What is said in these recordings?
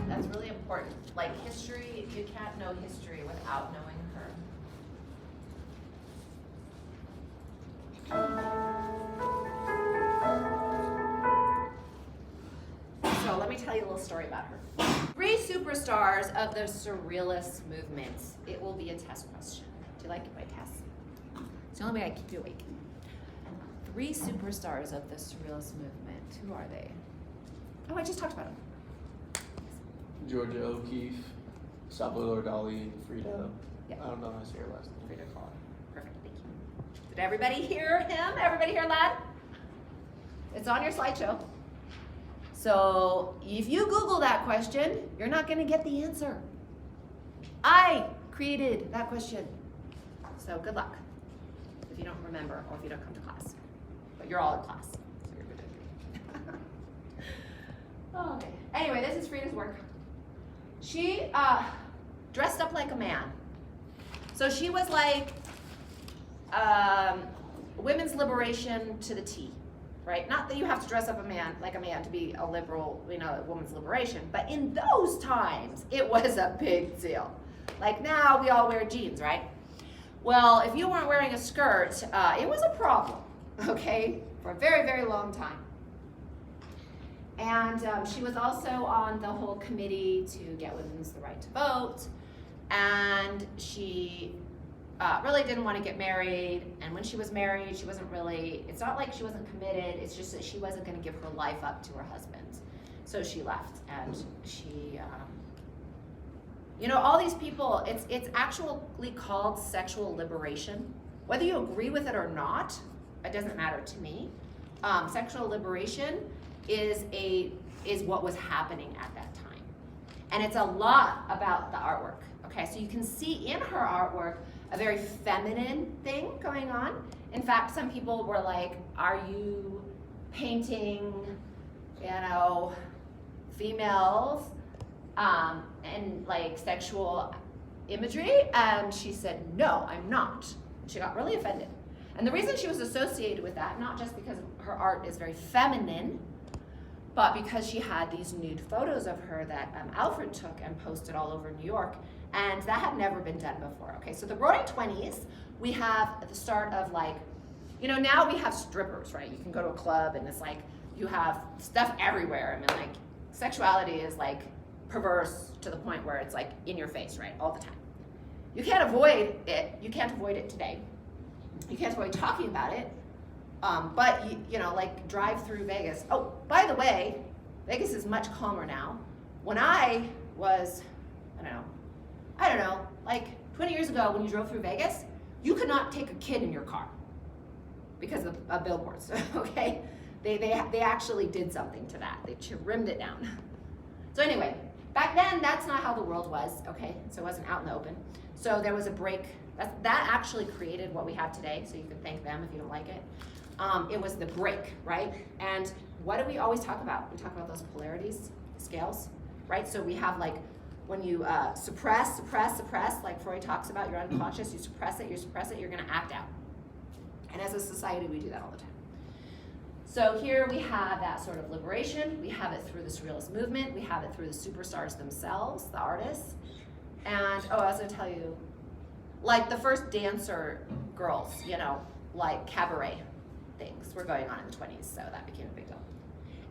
That's really important. Like history, you can't know history without knowing her. So let me tell you a little story about her. 3 superstars of the Surrealist movement. It will be a test question. Do you like my tests? It's the only way I keep you awake. 3 superstars of the Surrealist movement. Who are they? Oh, I just talked about them. Georgia O'Keeffe, Salvador Dali, and Frida. Yep. I don't know how to say her last name. Frida Kahlo. Perfect, thank you. Did everybody hear him? Everybody hear that? It's on your slideshow. So if you Google that question, you're not going to get the answer. I created that question. So good luck if you don't remember or if you don't come to class. But you're all in class, so you're good at it. Okay. Anyway, this is Frida's work. She dressed up like a man. So she was like women's liberation to the T, right? Not that you have to dress up like a man to be a liberal, women's liberation, but in those times, it was a big deal. Like now, we all wear jeans, right? Well, if you weren't wearing a skirt, it was a problem, okay, for a very, very long time. And she was also on the whole committee to get women's the right to vote. And she really didn't want to get married. And when she was married, she wasn't really, it's not like she wasn't committed, it's just that she wasn't going to give her life up to her husband. So she left, and she, all these people, it's actually called sexual liberation. Whether you agree with it or not, it doesn't matter to me. Sexual liberation is what was happening at that time. And it's a lot about the artwork, okay? So you can see in her artwork a very feminine thing going on. In fact, some people were like, are you painting, females and like sexual imagery? And she said, no, I'm not. She got really offended. And the reason she was associated with that, not just because her art is very feminine, but because she had these nude photos of her that Alfred took and posted all over New York, and that had never been done before, okay? So the Roaring 20s, we have at the start of like, now we have strippers, right? You can go to a club and it's like, you have stuff everywhere. I mean, like, sexuality is like perverse to the point where it's like in your face, right? All the time. You can't avoid it. You can't avoid it today. You can't avoid talking about it. But like drive through Vegas. Oh, by the way, Vegas is much calmer now. When I was, I don't know, like 20 years ago when you drove through Vegas, you could not take a kid in your car because of billboards, okay? They actually did something to that. They trimmed it down. So anyway, back then, that's not how the world was, okay? So it wasn't out in the open. So there was a break. That actually created what we have today, so you can thank them if you don't like it. It was the break, right? And what do we always talk about? We talk about those polarities, scales, right? So we have like, when you suppress, like Freud talks about, you're unconscious, you suppress it, you're gonna act out. And as a society, we do that all the time. So here we have that sort of liberation. We have it through the Surrealist movement. We have it through the superstars themselves, the artists. And, I was gonna tell you, like the first dancer girls, like cabaret things were going on in the 20s, so that became a big deal.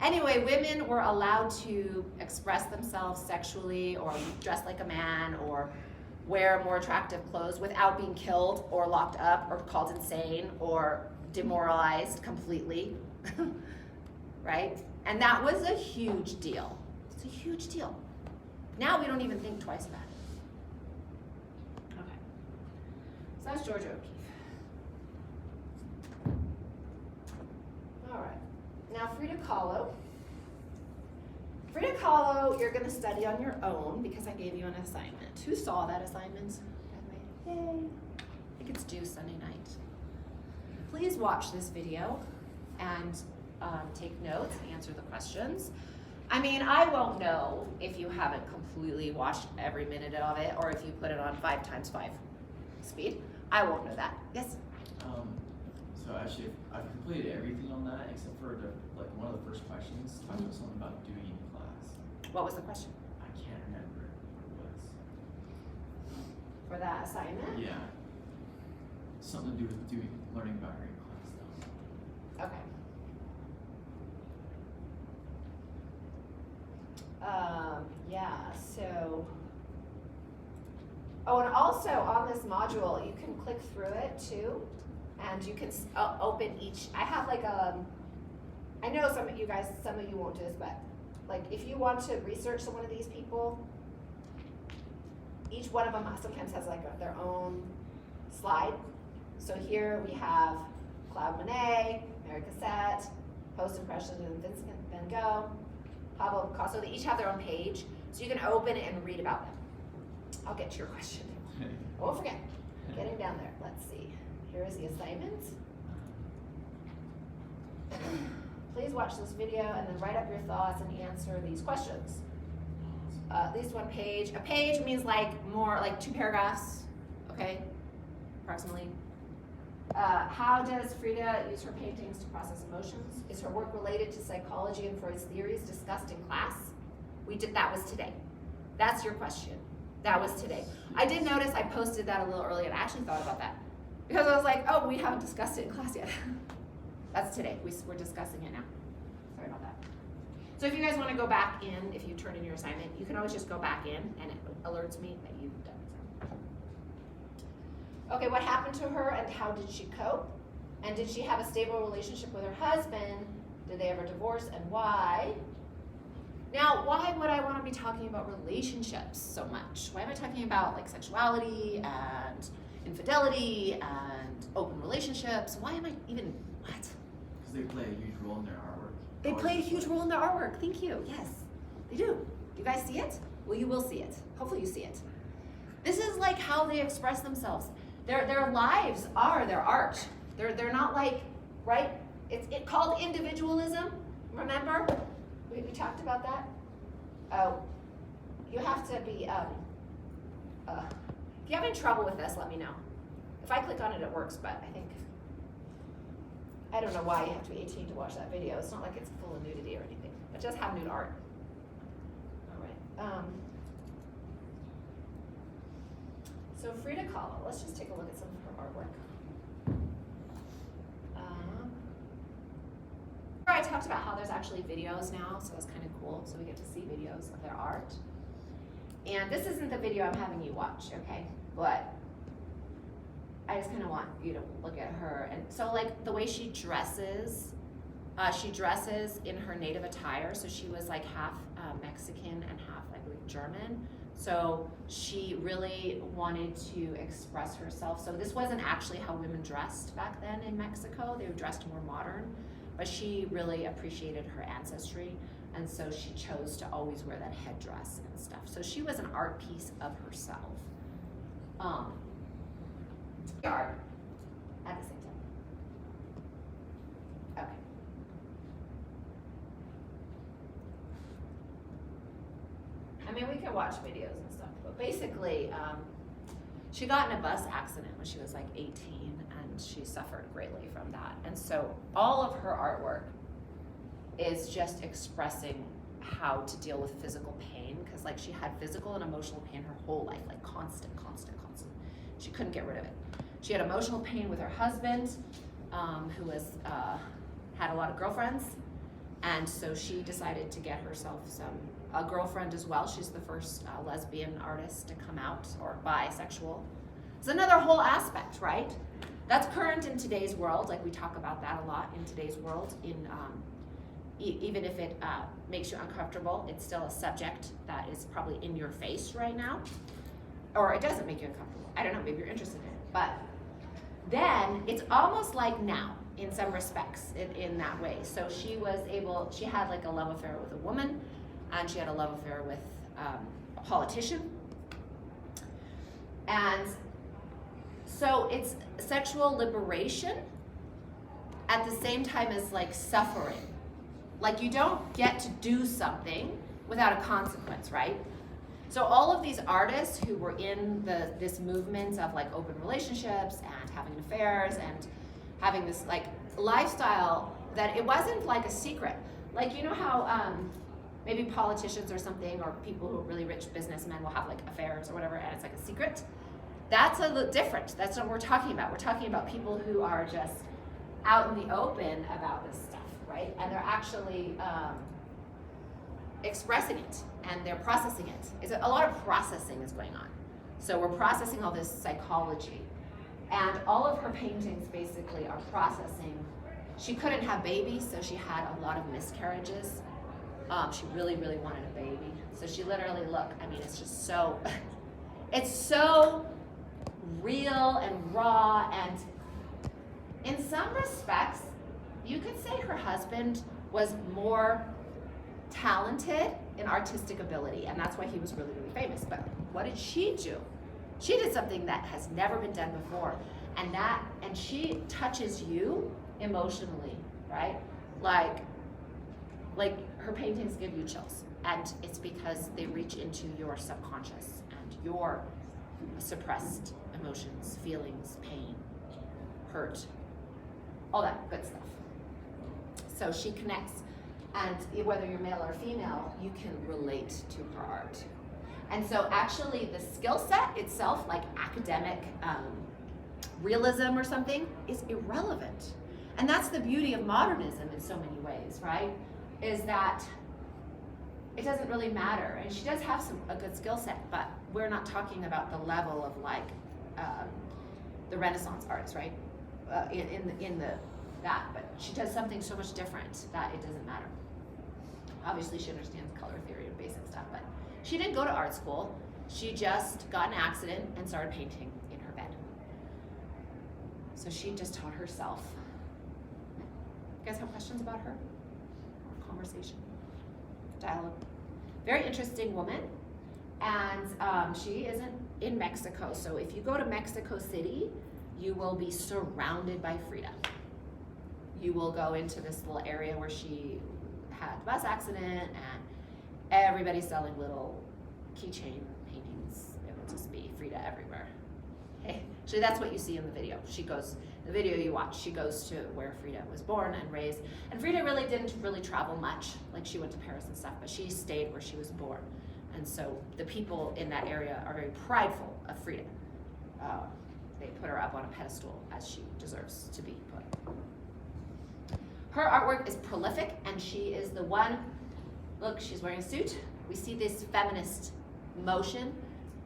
Anyway, women were allowed to express themselves sexually or dress like a man or wear more attractive clothes without being killed or locked up or called insane or demoralized completely, right? And that was a huge deal. It's a huge deal. Now we don't even think twice about it. Okay. So that's Georgia O'Keeffe. All right. Now Frida Kahlo. Frida Kahlo, you're going to study on your own because I gave you an assignment. Who saw that assignment? Yay. I think it's due Sunday night. Please watch this video and take notes, answer the questions. I mean, I won't know if you haven't completely watched every minute of it or if you put it on 5x5 speed. I won't know that. Yes? So actually, I've completed everything on that except for one of the first questions talking about something about doing in class. What was the question? for that assignment? Yeah. Something to do with learning about her in class Okay. Yeah, so. Oh, and also on this module, you can click through it too, and you can open each. I have like I know some of you won't do this, but like if you want to research one of these people, each one of them sometimes has like their own slide. So here we have Claude Monet, Mary Cassatt, Post-Impressionism, Vincent Van Gogh, Pablo Picasso. They each have their own page, so you can open it and read about them. I'll get to your question. I won't forget. Getting down there. Let's see. Here is the assignment. Please watch this video and then write up your thoughts and answer these questions. At least one page. A page means like more like 2 paragraphs, okay, approximately. How does Frida use her paintings to process emotions? Is her work related to psychology and Freud's theories discussed in class? That was today. That's your question. That was today. I did notice I posted that a little early, and I actually thought about that. Because I was like, oh, we haven't discussed it in class yet. That's today. We're discussing it now. Sorry about that. So if you guys want to go back in, if you turn in your assignment, you can always just go back in, and it alerts me that you've done it. Okay, what happened to her, and how did she cope? And did she have a stable relationship with her husband? Did they ever divorce, and why? Now, why would I want to be talking about relationships so much? Why am I talking about like sexuality and infidelity and open relationships? Why am I even, what? Because they play a huge role in their artwork. They play a huge role in their artwork, thank you. Yes, they do. You guys see it? Well, you will see it. Hopefully you see it. This is like how they express themselves. Their lives are their art. They're not like, right? It's called individualism, remember? We talked about that. Oh, you have to be, if you're having trouble with this, let me know. If I click on it, it works, but I don't know why you have to be 18 to watch that video. It's not like it's full of nudity or anything. It does have nude art. All right. So Frida Kahlo, let's just take a look at some of her artwork. I talked about how there's actually videos now, so it's kind of cool. So we get to see videos of their art. And this isn't the video I'm having you watch, okay? But I just kind of want you to look at her. And so like the way she dresses in her native attire. So she was like half Mexican and half like German. So she really wanted to express herself. So this wasn't actually how women dressed back then in Mexico. They were dressed more modern. But she really appreciated her ancestry, and so she chose to always wear that headdress and stuff. So she was an art piece of herself. Art at the same time. Okay. I mean, we can watch videos and stuff, but basically, she got in a bus accident when she was like 18, and she suffered greatly from that. And so all of her artwork is just expressing how to deal with physical pain, because like she had physical and emotional pain her whole life, like constant. She couldn't get rid of it. She had emotional pain with her husband, who was had a lot of girlfriends, and so she decided to get herself a girlfriend as well. She's the first lesbian artist to come out, or bisexual. It's another whole aspect, right? That's current in today's world. Like we talk about that a lot in today's world. Even if it makes you uncomfortable, it's still a subject that is probably in your face right now. Or it doesn't make you uncomfortable. I don't know, maybe you're interested in it. But then it's almost like now in some respects in that way. So she had like a love affair with a woman, and she had a love affair with a politician. And so it's sexual liberation at the same time as like suffering. Like you don't get to do something without a consequence, right? So all of these artists who were in this movement of like open relationships and having affairs and having this like lifestyle, that it wasn't like a secret. Like, you know how maybe politicians or something, or people who are really rich businessmen will have like affairs or whatever, and it's like a secret. That's a little different. That's not what we're talking about. We're talking about people who are just out in the open about this stuff, right? And they're actually expressing it and they're processing it. A lot of processing is going on. So we're processing all this psychology. And all of her paintings basically are processing. She couldn't have babies, so she had a lot of miscarriages. She really, really wanted a baby. So she literally, it's just so, it's so real and raw, and in some respects, you could say her husband was more talented in artistic ability, and that's why he was really, really famous. But what did she do? She did something that has never been done before, and she touches you emotionally, right? Like her paintings give you chills, and it's because they reach into your subconscious and your suppressed emotions, feelings, pain, hurt, all that good stuff. So she connects, and whether you're male or female, you can relate to her art. And so actually the skill set itself, like academic realism or something, is irrelevant. And that's the beauty of modernism in so many ways, right? Is that it doesn't really matter. And she does have a good skill set, but we're not talking about the level of like the Renaissance arts, right? But she does something so much different that it doesn't matter. Obviously she understands color theory and basic stuff, but she didn't go to art school. She just got in an accident and started painting in her bed. So she just taught herself. You guys have questions about her? Or conversation? Dialogue? Very interesting woman. And she isn't in Mexico. So if you go to Mexico City, you will be surrounded by Frida. You will go into this little area where she had a bus accident, and everybody's selling little keychain paintings. It will just be Frida everywhere. Okay. So that's what you see in the video. The video you watch, she goes to where Frida was born and raised. And Frida really didn't travel much. Like, she went to Paris and stuff, but she stayed where she was born. And so the people in that area are very prideful of Frida. They put her up on a pedestal as she deserves to be put. Her artwork is prolific, and she is the one, look, she's wearing a suit. We see this feminist motion,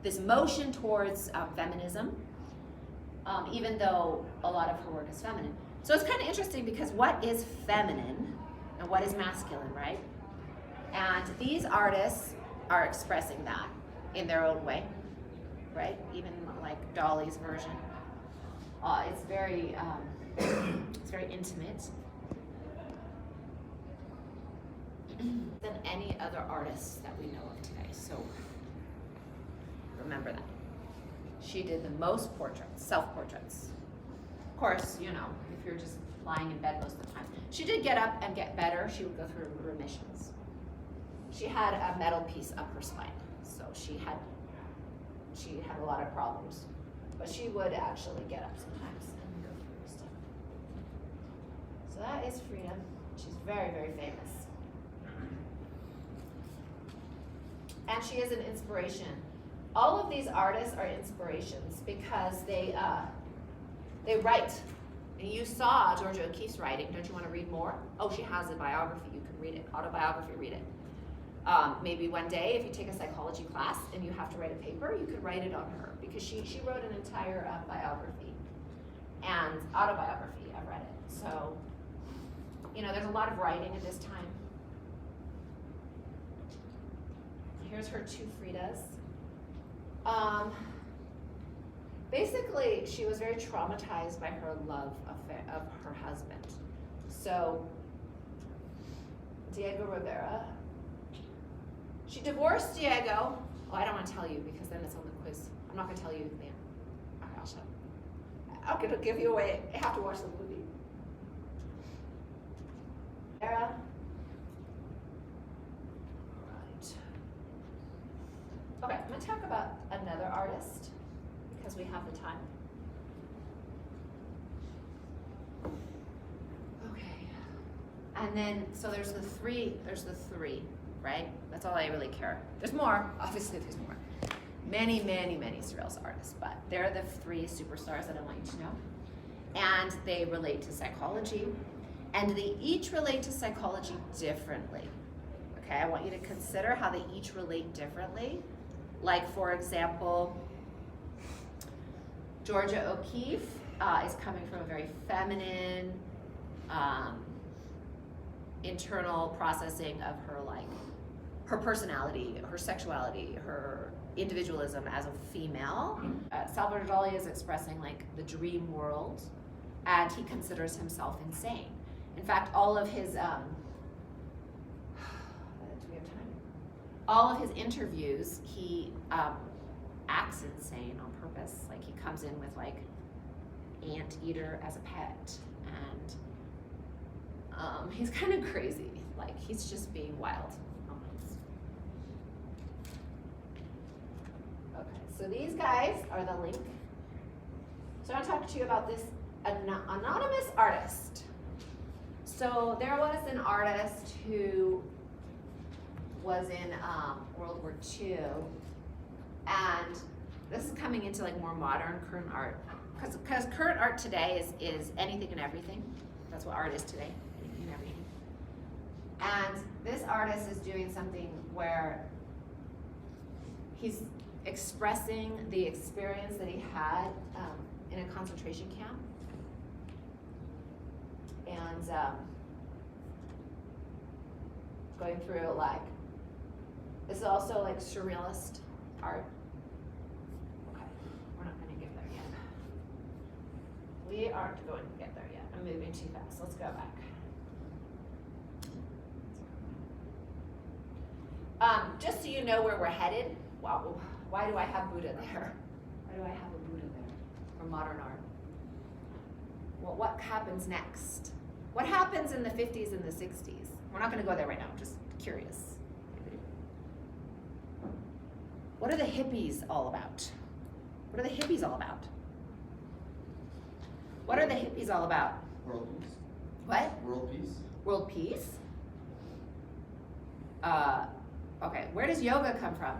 this motion towards feminism, even though a lot of her work is feminine. So it's kind of interesting, because what is feminine and what is masculine, right? And these artists are expressing that in their own way, right? Even like Dali's version. It's very intimate. Than any other artists that we know of today. So remember that. She did the most portraits, self-portraits. Of course, if you're just lying in bed most of the time. She did get up and get better. She would go through remissions. She had a metal piece up her spine, so she had a lot of problems. But she would actually get up sometimes and go through stuff. So that is Frida. She's very, very famous. And she is an inspiration. All of these artists are inspirations because they write. And you saw Georgia O'Keeffe's writing. Don't you want to read more? Oh, she has a biography. You can read it. Autobiography, read it. Maybe one day, if you take a psychology class and you have to write a paper, you could write it on her, because she wrote an entire biography and autobiography. I've read it. So, there's a lot of writing at this time. Here's her two Fridas. Basically, she was very traumatized by her love of her husband. So, Diego Rivera. She divorced Diego. Oh, I don't want to tell you, because then it's on the quiz. I'm not going to tell you the name. Okay, I'll shut up. I'm going to give you away. You have to watch the movie. Rivera. Okay, I'm going to talk about another artist, because we have the time. Okay. And then, so there's the three, right? That's all I really care. There's more, obviously there's more. many, many, many surrealist artists, but they're the three superstars that I want you to know. And they relate to psychology, and they each relate to psychology differently. Okay, I want you to consider how they each relate differently. Like, for example, Georgia O'Keeffe is coming from a very feminine, internal processing of her personality, her sexuality, her individualism as a female. Salvador Dali is expressing like the dream world, and he considers himself insane. In fact, all of his do we have time? All of his interviews, he acts insane on purpose. Like, he comes in with like anteater as a pet, and he's kind of crazy. Like, he's just being wild. Okay, so these guys are the link. So I want to talk to you about this anonymous artist. So there was an artist who was in World War II, and this is coming into like more modern current art, because current art today is anything and everything. That's what art is today, anything and everything. And this artist is doing something where he's expressing the experience that he had in a concentration camp. And going through like, this is also like surrealist art. Okay, we're not going to get there yet. We aren't going to get there yet. I'm moving too fast. Let's go back. Just so you know where we're headed. Wow, why do I have Buddha there? Why do I have a Buddha there for modern art? Well, what happens next? What happens in the 50s and the 60s? We're not going to go there right now. I'm just curious. What are the hippies all about? What are the hippies all about? What are the hippies all about? World peace. What? World peace. World peace? Okay, where does yoga come from?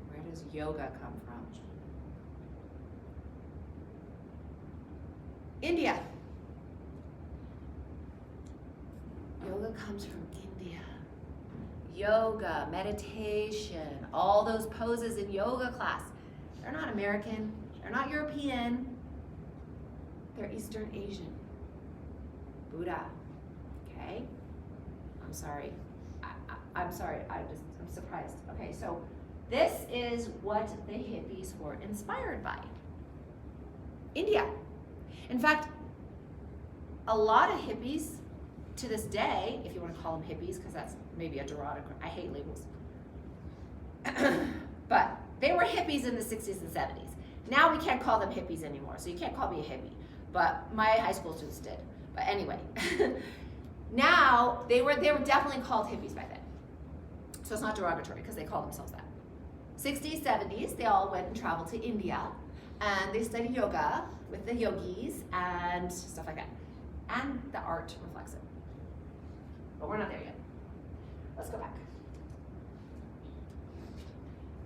Where does yoga come from? India. Yoga comes from India. Yoga, meditation, all those poses in yoga class. They're not American, they're not European, they're Eastern Asian. Buddha, okay? I'm sorry, I'm sorry, I'm surprised. Okay, so this is what the hippies were inspired by. India. In fact, a lot of hippies to this day, if you want to call them hippies, because that's maybe a derogatory, I hate labels. But they were hippies in the 60s and 70s. Now we can't call them hippies anymore, so you can't call me a hippie. But my high school students did. But anyway, now they were definitely called hippies by then. So it's not derogatory because they call themselves that. 60s, 70s, they all went and traveled to India, and they studied yoga with the yogis and stuff like that. And the art reflects it. But we're not there yet. Let's go back.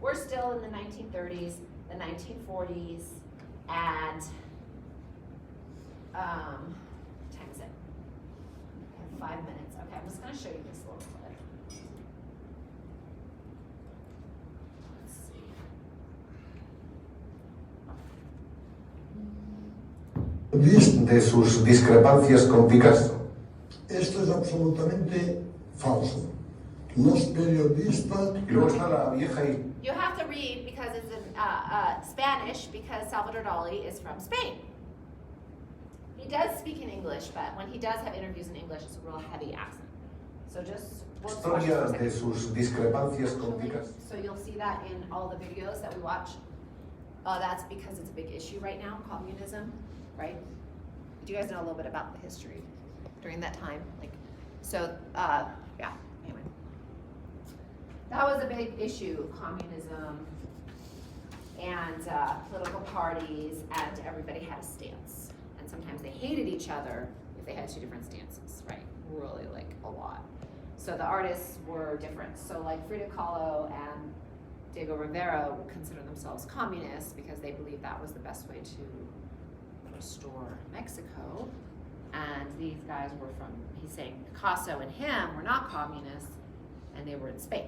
We're still in the 1930s, the 1940s, and time is it? We have 5 minutes. Okay, I'm just going to show you this little clip. Let's see. De sus discrepancias con Picasso. Esto es absolutamente falso. Los periodistas... Y luego está la vieja y... You have to read because it's in Spanish, because Salvador Dali is from Spain. He does speak in English, but when he does have interviews in English, it's a real heavy accent. So just watch this for Historia a de second. sus discrepancias con Picasso. So you'll see that in all the videos that we watch. That's because it's a big issue right now, communism, right? Do you guys know a little bit about the history during that time? Yeah, anyway. That was a big issue, communism and political parties, and everybody had a stance. And sometimes they hated each other if they had two different stances, right? Really, like, a lot. So the artists were different. So like Frida Kahlo and Diego Rivera would consider themselves communists because they believed that was the best way to restore Mexico. And these guys were from, he's saying Picasso and him were not communists, and they were in Spain.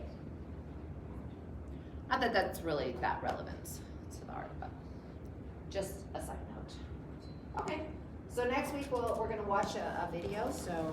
Not that that's really that relevant to the art, but just a side note. Okay, so next week we're gonna watch a video, so.